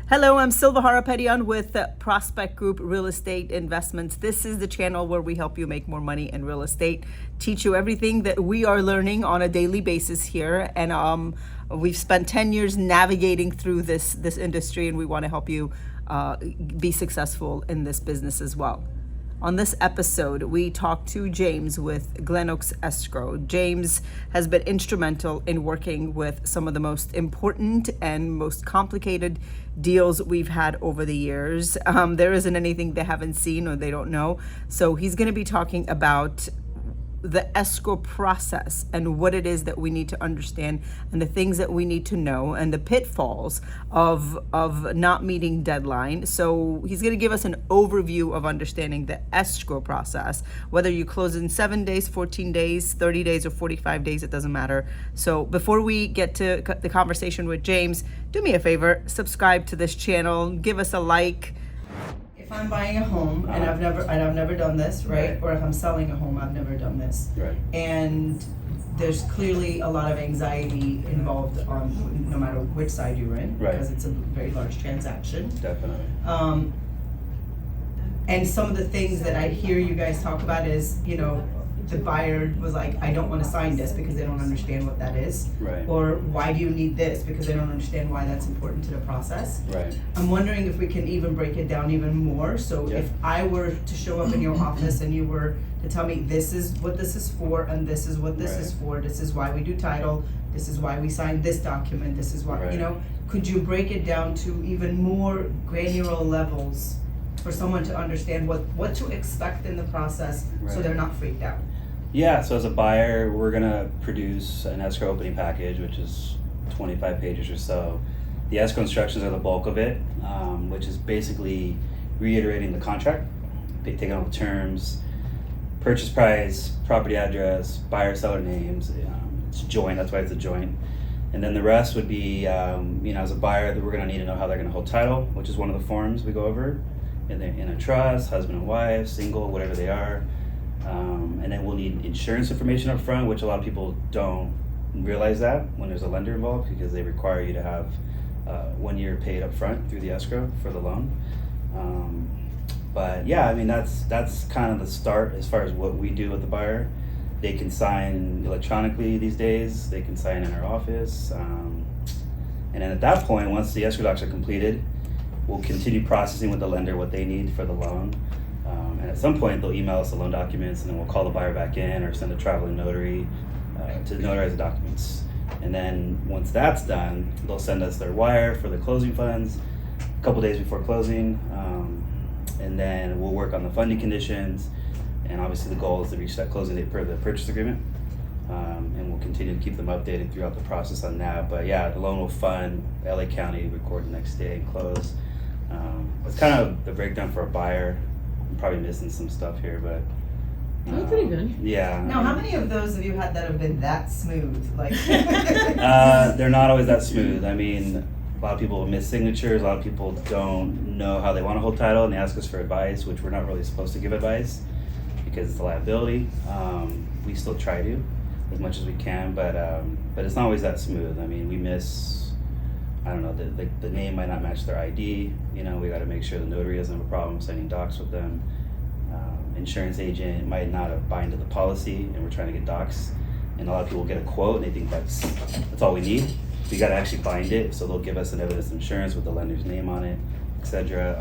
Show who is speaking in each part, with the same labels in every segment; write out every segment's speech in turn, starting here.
Speaker 1: Hello, I'm Silva Harapetian with Prospect Group Real Estate Investments. This is the channel where we help you make more money in real estate, teach you everything that we are learning on a daily basis here. And we've spent 10 years navigating through this industry, and we want to help you be successful in this business as well. On this episode, we talked to James with Glen Escrow. James has been instrumental in working with some of the most important and most complicated deals we've had over the years. There isn't anything they haven't seen or they don't know. So he's going to be talking about the escrow process and what it is that we need to understand and the things that we need to know and the pitfalls of not meeting deadline. So he's going to give us an overview of understanding the escrow process, whether you close in 7 days, 14 days, 30 days, or 45 days, it doesn't matter. So before we get to the conversation with James, do me a favor, subscribe to this channel, give us a like. If I'm buying a home and I've never done this, right? Or if I'm selling a home, I've never done this.
Speaker 2: Right.
Speaker 1: And there's clearly a lot of anxiety involved on no matter which side you're in,
Speaker 2: Right.
Speaker 1: because it's a very large transaction.
Speaker 2: Definitely.
Speaker 1: And some of the things that I hear you guys talk about is, the buyer was like, I don't want to sign this because they don't understand what that is.
Speaker 2: Right.
Speaker 1: Or why do you need this? Because they don't understand why that's important to the process.
Speaker 2: Right.
Speaker 1: I'm wondering if we can even break it down even more. So
Speaker 2: Yeah.
Speaker 1: if I were to show up in your office and you were to tell me this is what this is for and this is what this
Speaker 2: Right.
Speaker 1: is for, this is why we do title, this is why we sign this document, this is why,
Speaker 2: Right.
Speaker 1: could you break it down to even more granular levels for someone to understand what to expect in the process so
Speaker 2: Right.
Speaker 1: they're not freaked out?
Speaker 2: Yeah, so as a buyer, we're gonna produce an escrow opening package, which is 25 pages or so. The escrow instructions are the bulk of it, which is basically reiterating the contract, taking all the terms, purchase price, property address, buyer seller names. It's joint, that's why it's a joint. And then the rest would be, as a buyer, that we're gonna need to know how they're gonna hold title, which is one of the forms we go over. In a trust, husband and wife, single, whatever they are. And then we'll need insurance information up front, which a lot of people don't realize that when there's a lender involved, because they require you to have 1 year paid up front through the escrow for the loan. But yeah, that's kind of the start as far as what we do with the buyer. They can sign electronically these days. They can sign in our office. And then at that point, once the escrow docs are completed, we'll continue processing with the lender what they need for the loan. And at some point, they'll email us the loan documents, and then we'll call the buyer back in or send a traveling notary to notarize the documents. And then once that's done, they'll send us their wire for the closing funds a couple days before closing. And then we'll work on the funding conditions. And obviously the goal is to reach that closing date per the purchase agreement. And we'll continue to keep them updated throughout the process on that. But yeah, the loan will fund, LA County record the next day and close. It's kind of the breakdown for a buyer. I'm probably missing some stuff here, but
Speaker 3: that's pretty good.
Speaker 2: Yeah.
Speaker 1: Now, how many of those have you had that have been that smooth? Like,
Speaker 2: they're not always that smooth. I mean, a lot of people miss signatures. A lot of people don't know how they want to hold title, and they ask us for advice, which we're not really supposed to give advice because it's a liability. We still try to as much as we can, but it's not always that smooth. I mean, we miss. I don't know, the name might not match their ID. We got to make sure the notary doesn't have a problem signing docs with them. Insurance agent might not have bind to the policy, and we're trying to get docs. And a lot of people get a quote, and they think that's all we need. We got to actually bind it, so they'll give us an evidence of insurance with the lender's name on it, etc.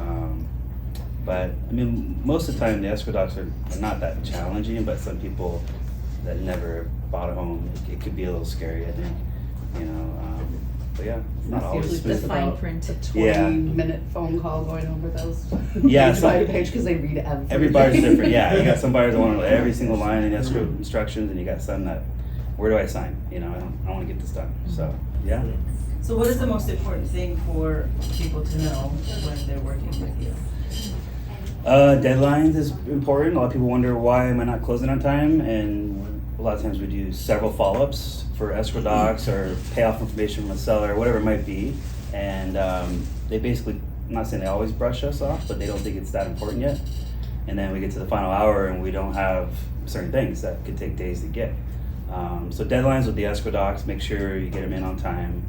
Speaker 2: But most of the time, the escrow docs are not that challenging. But some people that never bought a home, it could be a little scary, I think. But yeah, it's not always
Speaker 3: Usually
Speaker 2: smooth.
Speaker 3: the fine print.
Speaker 4: A 20-minute phone call going over those.
Speaker 2: Yeah,
Speaker 4: page by page, because they read everything.
Speaker 2: Every buyer's different. Yeah, you got some buyers that want to know every single line in escrow instructions, and you got some that, where do I sign? I want to get this done. So yeah.
Speaker 1: so what is the most important thing for people to know when they're working with you?
Speaker 2: Deadlines is important. A lot of people wonder, why am I not closing on time? And a lot of times we do several follow-ups for escrow docs or payoff information from a seller, whatever it might be. And they basically, I'm not saying they always brush us off, but they don't think it's that important yet. And then we get to the final hour and we don't have certain things that could take days to get. So deadlines with the escrow docs, make sure you get them in on time.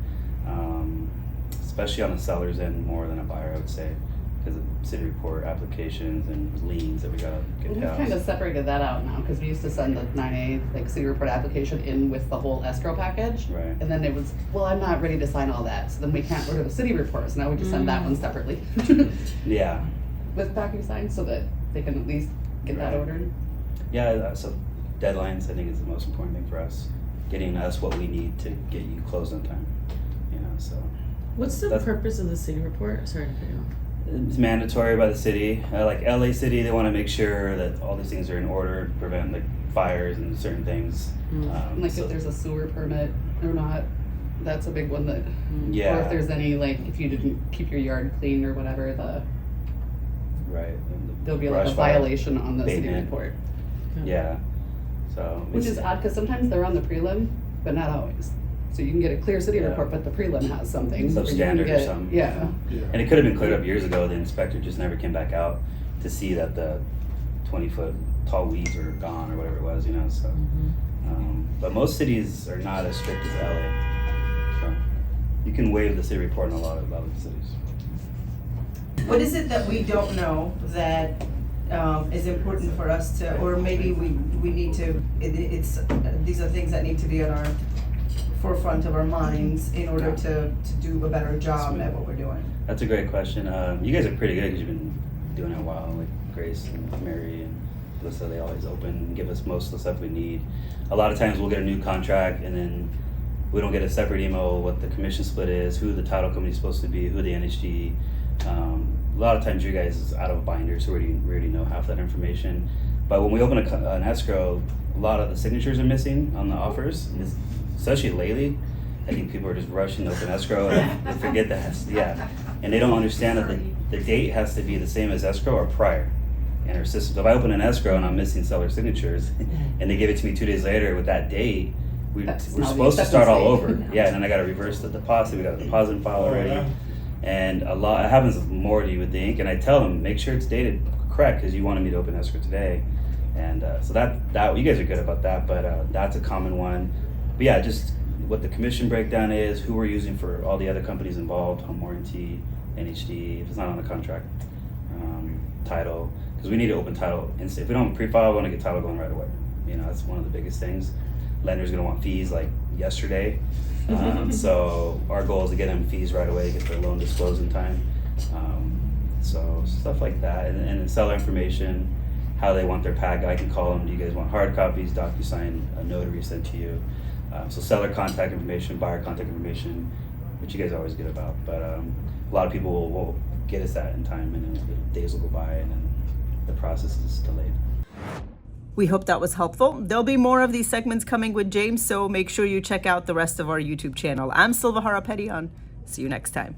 Speaker 2: especially on the seller's end more than a buyer, I would say, because of city report applications and liens that we gotta get
Speaker 4: We've
Speaker 2: passed.
Speaker 4: kind of separated that out now, because we used to send the 9A, like, city report application in with the whole escrow package.
Speaker 2: Right.
Speaker 4: And then it was, well, I'm not ready to sign all that, so then we can't order the city report, so now we just send that one separately.
Speaker 2: Yeah,
Speaker 4: With DocuSign, so that they can at least get that
Speaker 2: Right.
Speaker 4: ordered.
Speaker 2: yeah. So deadlines, I think, is the most important thing for us. Getting us what we need to get you closed on time. You know, so
Speaker 3: What's the
Speaker 2: That's-
Speaker 3: purpose of the city report? Sorry to cut you off.
Speaker 2: it's mandatory by the city. Like LA City, they want to make sure that all these things are in order to prevent like fires and certain things.
Speaker 4: And like
Speaker 2: So-
Speaker 4: if there's a sewer permit or not, that's a big one that,
Speaker 2: yeah,
Speaker 4: or if there's any, like, if you didn't keep your yard clean or whatever,
Speaker 2: right. And the
Speaker 4: there'll be like a
Speaker 2: brush fire
Speaker 4: violation on the city
Speaker 2: abatement.
Speaker 4: report.
Speaker 2: Yeah. So
Speaker 4: Which is odd, cause sometimes they're on the prelim, but not always. So you can get a clear city
Speaker 2: Yeah.
Speaker 4: report, but the prelim has something. where you can
Speaker 2: Substandard or
Speaker 4: get-
Speaker 2: something.
Speaker 4: Yeah.
Speaker 2: And it could have been cleared up years ago. The inspector just never came back out to see that the 20-foot tall weeds are gone or whatever it was, you know. So, but most cities are not as strict as LA. So you can waive the city report in a lot of cities.
Speaker 1: What is it that we don't know that is important for us to, or maybe we need to, these are things that need to be on our forefront of our minds in order to do a better job at what we're doing?
Speaker 2: That's a great question. You guys are pretty good because you've been doing it a while. Like Grace and Mary and Alyssa, they always open and give us most of the stuff we need. A lot of times we'll get a new contract and then we don't get a separate email what the commission split is, who the title company is supposed to be, who the NHG. A lot of times you guys is out of binders, so we already know half that information. But when we open an escrow, a lot of the signatures are missing on the offers, and especially lately. I think people are just rushing to open escrow and they forget that, yeah. And they don't understand that the date has to be the same as escrow or prior in our system. So if I open an escrow and I'm missing seller signatures and they give it to me 2 days later with that date, we're
Speaker 4: That's now the
Speaker 2: supposed to start all
Speaker 4: acceptance
Speaker 2: over.
Speaker 4: date.
Speaker 2: Yeah, and then I gotta reverse the deposit, we got a deposit file already. And it happens more than you would think, and I tell them, make sure it's dated correct, because you wanted me to open escrow today. And so that you guys are good about that, but that's a common one. But yeah, just what the commission breakdown is, who we're using for all the other companies involved, home warranty, NHD, if it's not on the contract, title, because we need to open title instant. If we don't pre-file, we want to get title going right away. You know, that's one of the biggest things. Lender's gonna want fees like yesterday. So our goal is to get them fees right away, get their loan disclosed in time. So stuff like that, and then seller information, how they want their pack. I can call them. Do you guys want hard copies, DocuSign, a notary sent to you? So seller contact information, buyer contact information, which you guys are always good about. But a lot of people will get us that in time, and then the days will go by, and then the process is delayed.
Speaker 1: We hope that was helpful. There'll be more of these segments coming with James, so make sure you check out the rest of our YouTube channel. I'm Silva Harapetian. See you next time.